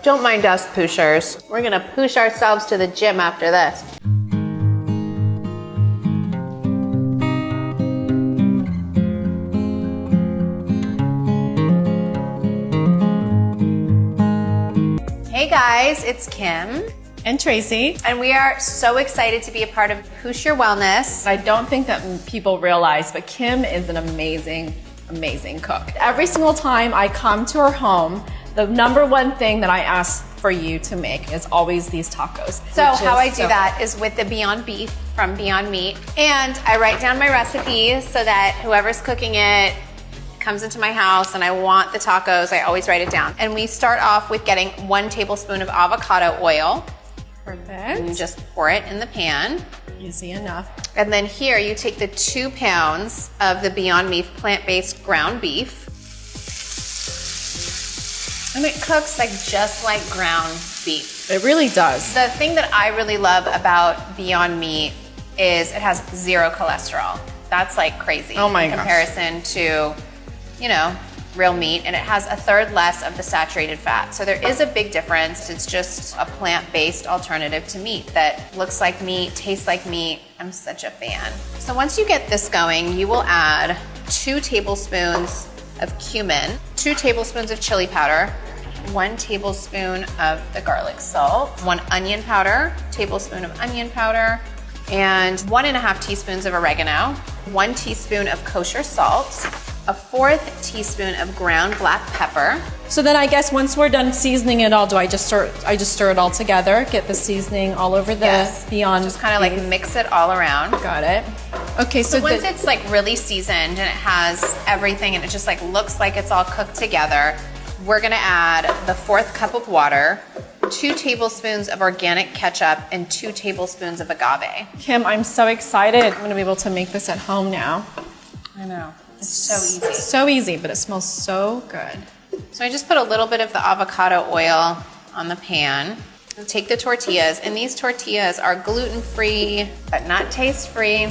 Don't mind us pooshers. We're gonna poosh ourselves to the gym after this. Hey guys, it's Kim. And Tracy. And we are so excited to be a part of Poosh Your Wellness. I don't think that people realize, but Kim is an amazing, amazing cook. Every single time I come to her home, the number one thing that I ask for you to make is always these tacos. So how I do that is with the Beyond Beef from Beyond Meat. And I write down my recipes so that whoever's cooking it comes into my house and I want the tacos, I always write it down. And we start off with getting 1 tablespoon of avocado oil. Perfect. And you just pour it in the pan. Easy enough. And then here you take the 2 pounds of the Beyond Meat plant-based ground beef. And it cooks just like ground beef. It really does. The thing that I really love about Beyond Meat is it has 0 cholesterol. That's like crazy. Oh my in gosh. comparison to, real meat, and it has 1/3 less of the saturated fat. So there is a big difference. It's just a plant-based alternative to meat that looks like meat, tastes like meat. I'm such a fan. So once you get this going, you will add 2 tablespoons of cumin, 2 tablespoons of chili powder, 1 tablespoon of the garlic salt, 1 onion powder, tablespoon of onion powder, and 1.5 teaspoons of oregano, 1 teaspoon of kosher salt, a 1/4 teaspoon of ground black pepper. So then I guess once we're done seasoning it all, do I just stir it all together, get the seasoning all over the Beyond? Just kind of like mix it all around. Got it. Okay, so once it's like really seasoned and it has everything and it just like looks like it's all cooked together, we're gonna add the 1/4 cup of water, 2 tablespoons of organic ketchup, and 2 tablespoons of agave. Kim, I'm so excited. I'm gonna be able to make this at home now. I know. It's so easy. So easy, but it smells so good. So I just put a little bit of the avocado oil on the pan. I'll take the tortillas, and these tortillas are gluten-free, but not taste-free.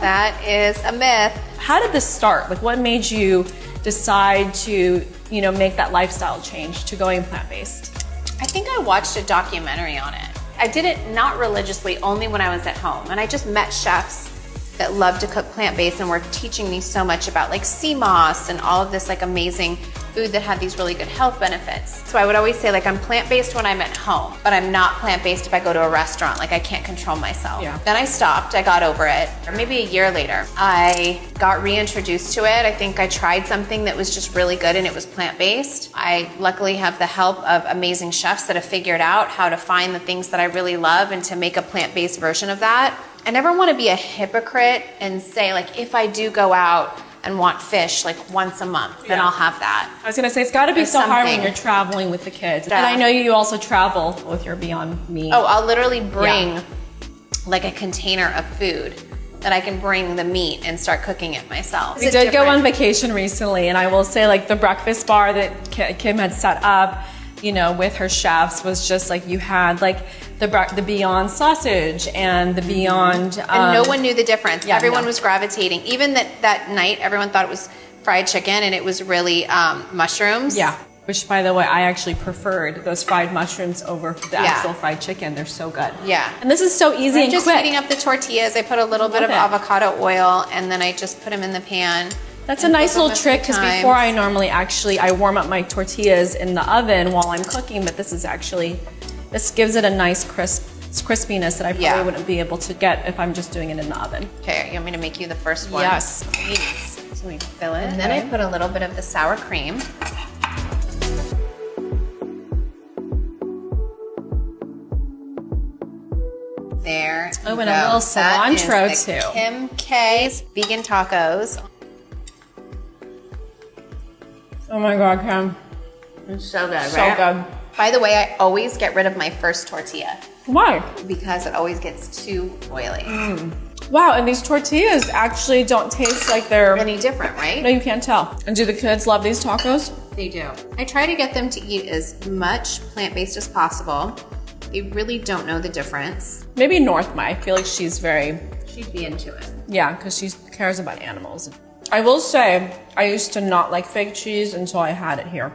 That is a myth. How did this start? Like, what made you decide to, make that lifestyle change to going plant-based? I think I watched a documentary on it. I did it not religiously, only when I was at home, and I just met chefs that love to cook plant-based and were teaching me so much about like sea moss and all of this like amazing food that had these really good health benefits. So I would always say like I'm plant-based when I'm at home, but I'm not plant-based if I go to a restaurant, like I can't control myself. Yeah. Then I stopped, I got over it. Or maybe a year later, I got reintroduced to it. I think I tried something that was just really good and it was plant-based. I luckily have the help of amazing chefs that have figured out how to find the things that I really love and to make a plant-based version of that. I never want to be a hypocrite and say like, if I do go out and want fish like once a month, then I'll have that. I was gonna say, it's gotta be so hard when you're traveling with the kids. And I know you also travel with your Beyond Meat. Oh, I'll literally bring like a container of food that I can bring the meat and start cooking it myself. We did go on vacation recently, and I will say like the breakfast bar that Kim had set up, with her chefs was just like you had like the Beyond sausage and the Beyond... and no one knew the difference. Yeah, everyone was gravitating. Even that night, everyone thought it was fried chicken and it was really mushrooms. Yeah, which by the way, I actually preferred those fried mushrooms over the actual fried chicken. They're so good. Yeah. And this is so easy and just quick. heating up the tortillas. I put a little bit of avocado oil and then I just put them in the pan. That's a nice little trick because before I normally I warm up my tortillas in the oven while I'm cooking, but this gives it a nice crispiness that I probably wouldn't be able to get if I'm just doing it in the oven. Okay, you want me to make you the first one? Yes, please. So we fill it. And then I put a little bit of the sour cream. There. Oh, and a little cilantro too. Kim K's vegan tacos. Oh my God, Kim. It's so good, So right? good. By the way, I always get rid of my first tortilla Why? because it always gets too oily. Wow, and these tortillas actually don't taste like they're Any different, right? No, you can't tell. And do the kids love these tacos? They do. I try to get them to eat as much plant-based as possible. They really don't know the difference. Maybe North might. I feel like she'd be into it. Yeah, because she cares about animals. I will say, I used to not like fake cheese until I had it here.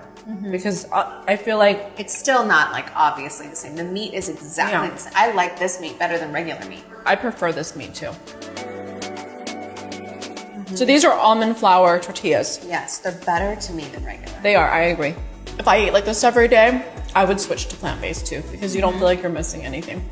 Because I feel like... It's still not like obviously the same. The meat is exactly the same. I like this meat better than regular meat. I prefer this meat too. So these are almond flour tortillas. Yes, they're better to me than regular. They are, I agree. If I ate like this every day, I would switch to plant-based too, because you don't feel like you're missing anything.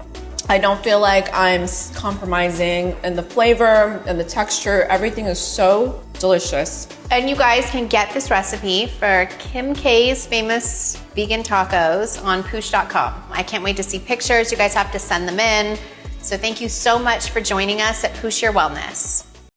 I don't feel like I'm compromising in the flavor and the texture. Everything is so delicious. And you guys can get this recipe for Kim K's famous vegan tacos on poosh.com. I can't wait to see pictures. You guys have to send them in. So thank you so much for joining us at Poosh Your Wellness.